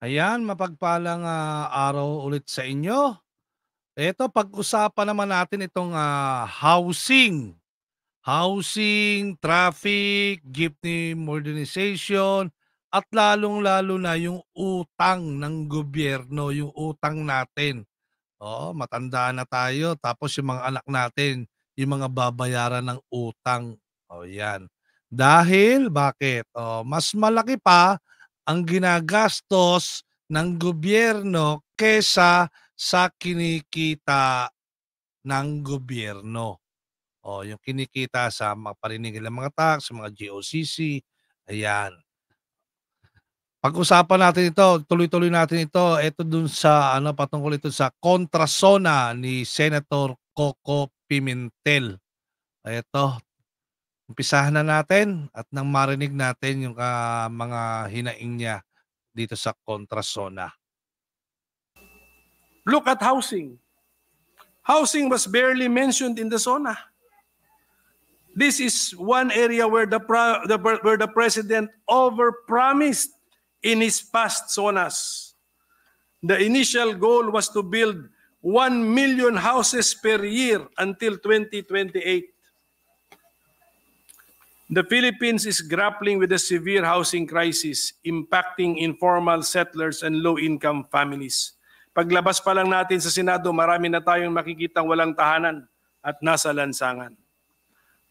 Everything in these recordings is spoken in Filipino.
Ayan, mapagpalang araw ulit sa inyo. Eto, pag-usapan naman natin itong housing. Housing, traffic, jeepney modernization, at lalong-lalo na yung utang ng gobyerno, yung utang natin. Oo, matanda na tayo tapos yung mga anak natin, yung mga babayaran ng utang. O yan. Dahil bakit? Mas malaki pa ang ginagastos ng gobyerno kesa sa kinikita ng gobyerno. Yung kinikita sa mga paniningil ng mga tax, mga GOCC, ayan. Pag-usapan natin ito, tuloy-tuloy natin ito. Ito dun sa ano, patungkol ito sa kontrasona ni Senator Coco Pimentel. Eto, umpisahan na natin at nang marinig natin yung mga hinaing niya dito sa kontrasona. Look at housing. Housing was barely mentioned in the SONA. This is one area where the president overpromised in his past SONAs. The initial goal was to build 1 million houses per year until 2028. The Philippines is grappling with a severe housing crisis impacting informal settlers and low-income families. Paglabas pa lang natin sa Senado, marami na tayong makikitang walang tahanan at nasa lansangan.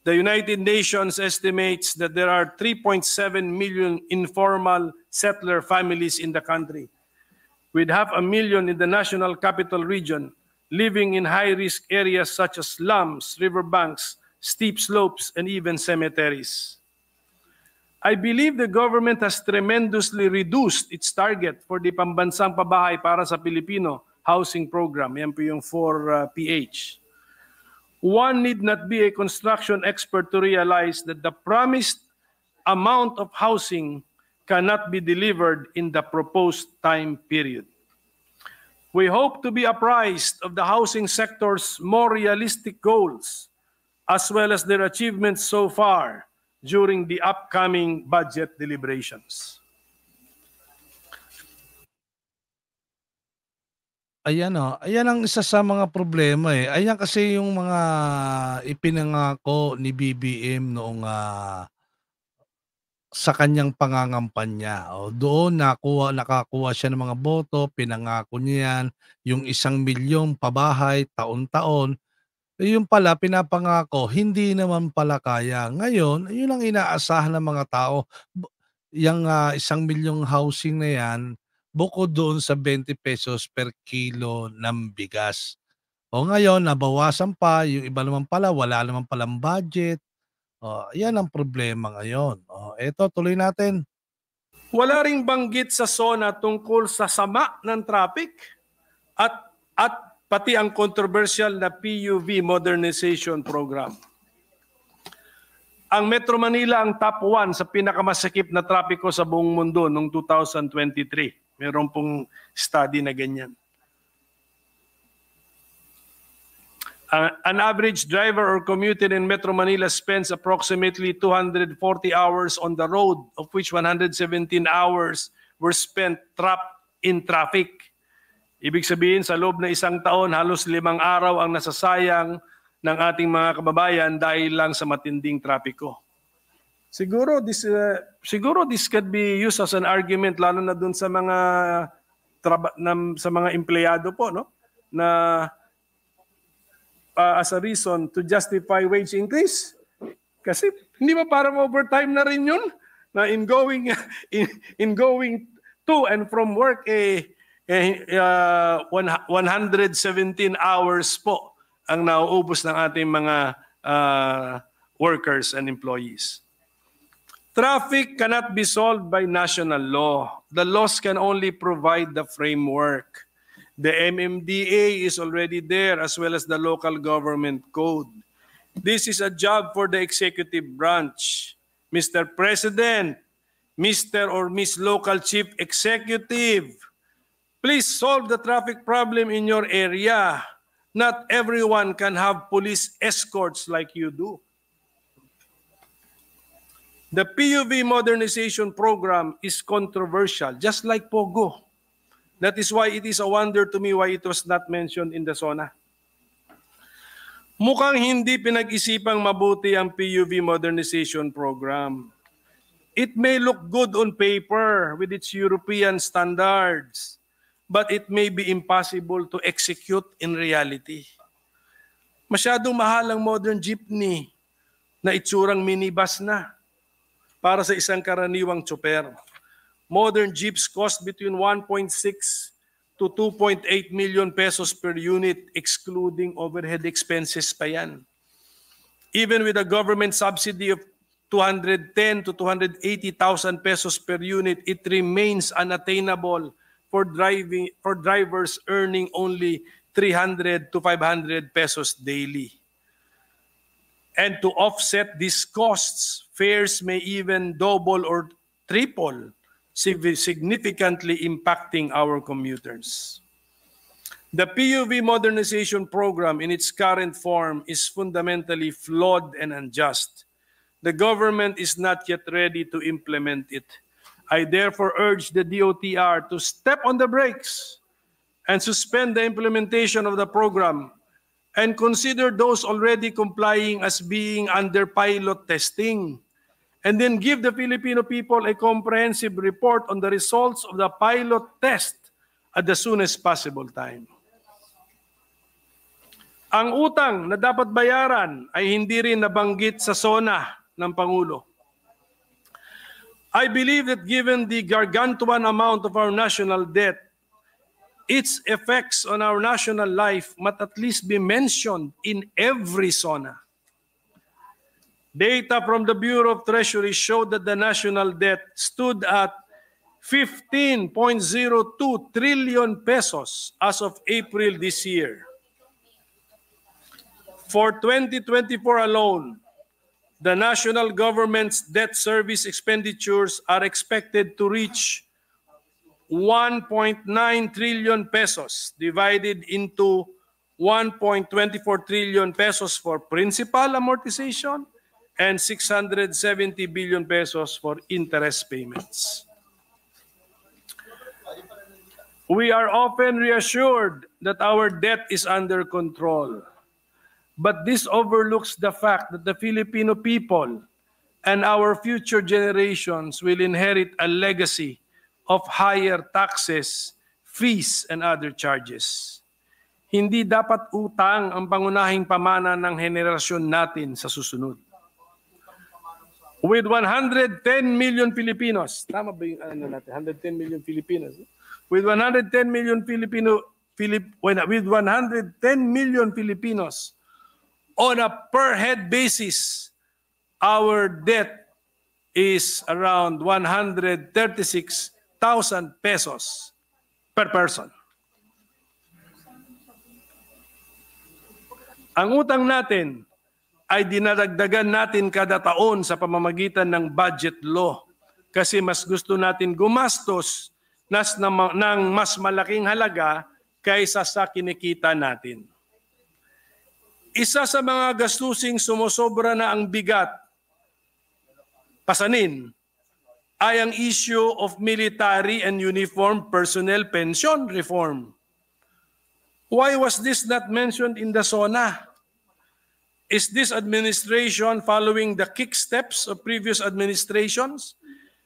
The United Nations estimates that there are 3.7 million informal settler families in the country, with 500,000 in the National Capital Region, living in high-risk areas such as slums, riverbanks, steep slopes, and even cemeteries. I believe the government has tremendously reduced its target for the Pambansang Pabahay para sa Pilipino housing program. Yan po yung 4PH. One need not be a construction expert to realize that the promised amount of housing cannot be delivered in the proposed time period. We hope to be apprised of the housing sector's more realistic goals, as well as their achievements so far during the upcoming budget deliberations. Ayan, ayan ang isa sa mga problema, eh. Ayan kasi yung mga ipinangako ni BBM noong, sa kanyang pangangampanya. Doon nakakuha siya ng mga boto, pinangako niya 'yan, yung 1,000,000 pabahay taon-taon. Yun pala pinapangako, hindi naman pala kaya. Ngayon, yun ang inaasahan ng mga tao. Yang 1,000,000 housing na yan, bukod doon sa ₱20 per kilo ng bigas. Ngayon nabawasan pa, yung iba naman pala wala naman palang budget. Yan ang problema ngayon. Eto tuloy natin. Wala ring banggit sa SONA tungkol sa sama ng traffic at pati ang controversial na PUV modernization program. Ang Metro Manila ang top 1 sa pinakamasakip na trapiko sa buong mundo noong 2023. Meron pong study na ganyan. An average driver or commuter in Metro Manila spends approximately 240 hours on the road, of which 117 hours were spent trapped in traffic. Ibig sabihin, sa loob na isang taon, halos 5 araw ang nasasayang ng ating mga kababayan dahil lang sa matinding trapiko. Siguro this could be used as an argument, lalo na dun sa mga empleyado po, no? Na as a reason to justify wage increase. Kasi hindi ba parang overtime na rin yun? Na in going to and from work, 117 hours po ang nauubos ng ating mga workers and employees. Traffic cannot be solved by national law. The laws can only provide the framework. The MMDA is already there, as well as the local government code. This is a job for the executive branch. Mr. President, Mr. or Miss Local Chief Executive, please solve the traffic problem in your area. Not everyone can have police escorts like you do. The PUV modernization program is controversial, just like POGO. That is why it is a wonder to me why it was not mentioned in the SONA. Mukhang hindi pinag-isipang mabuti ang PUV modernization program. It may look good on paper with its European standards, but it may be impossible to execute in reality. Masyadong mahal ang modern jeepney na itsurang minibus na para sa isang karaniwang tsoper. Modern jeeps cost between 1.6 to 2.8 million pesos per unit, excluding overhead expenses pa yan. Even with a government subsidy of 210 to 280,000 pesos per unit, it remains unattainable for drivers earning only 300 to 500 pesos daily. And to offset these costs, fares may even double or triple, significantly impacting our commuters. The PUV modernization program in its current form is fundamentally flawed and unjust. The government is not yet ready to implement it. I therefore urge the DOTR to step on the brakes and suspend the implementation of the program and consider those already complying as being under pilot testing, and then give the Filipino people a comprehensive report on the results of the pilot test at the soonest possible time. Ang utang na dapat bayaran ay hindi rin nabanggit sa SONA ng Pangulo. I believe that given the gargantuan amount of our national debt, its effects on our national life must at least be mentioned in every SONA. Data from the Bureau of Treasury showed that the national debt stood at 15.02 trillion pesos as of April this year. For 2024 alone, the national government's debt service expenditures are expected to reach 1.9 trillion pesos, divided into 1.24 trillion pesos for principal amortization and 670 billion pesos for interest payments. We are often reassured that our debt is under control, but this overlooks the fact that the Filipino people and our future generations will inherit a legacy of higher taxes, fees, and other charges. Hindi dapat utang ang pangunahing pamana ng henerasyon natin sa susunod. With 110 million Filipinos, tama ba yung ano natin? 110 million Filipinos. With 110 million with 110 million Filipinos on a per head basis, our debt is around 136,000 pesos per person. Ang utang natin ay dinadagdagan natin kada taon sa pamamagitan ng budget law kasi mas gusto natin gumastos ng mas malaking halaga kaysa sa kinikita natin. Isa sa mga gastusing sumusobra na ang bigat, pasanin, ay ang issue of military and uniformed personnel pension reform. Why was this not mentioned in the SONA? Is this administration following the kick steps of previous administrations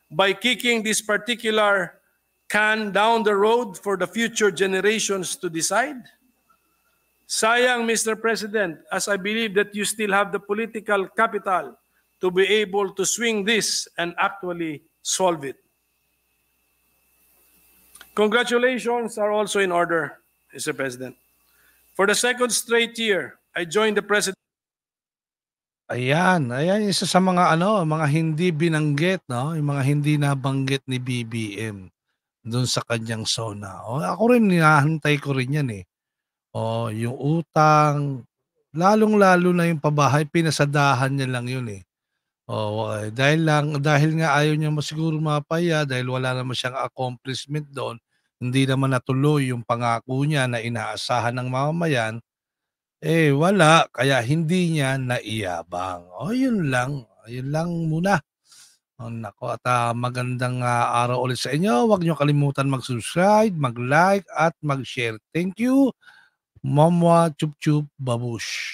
by kicking this particular can down the road for the future generations to decide? Sayang, Mr. President, as I believe that you still have the political capital to be able to swing this and actually solve it. Congratulations are also in order, Mr. President. For the second straight year, I joined the President. Ayan, isa sa mga mga hindi binanggit, no, yung mga hindi nabanggit ni BBM doon sa kanyang SONA. O ako rin hinahantay ko rin 'yan eh. O yung utang, lalong-lalo na yung pabahay pinasadahan niya lang 'yun eh. Dahil nga ayaw niya siguro mapaya dahil wala naman siyang accomplishment doon, hindi naman natuloy yung pangako niya na inaasahan ng mamamayan. Wala, kaya hindi niya naiyabang. Yun lang muna. Oh, naku at, magandang, araw ulit sa inyo. Huwag niyo kalimutan mag-subscribe, mag-like at mag-share. Thank you. Mamwa Chup Chup Babush.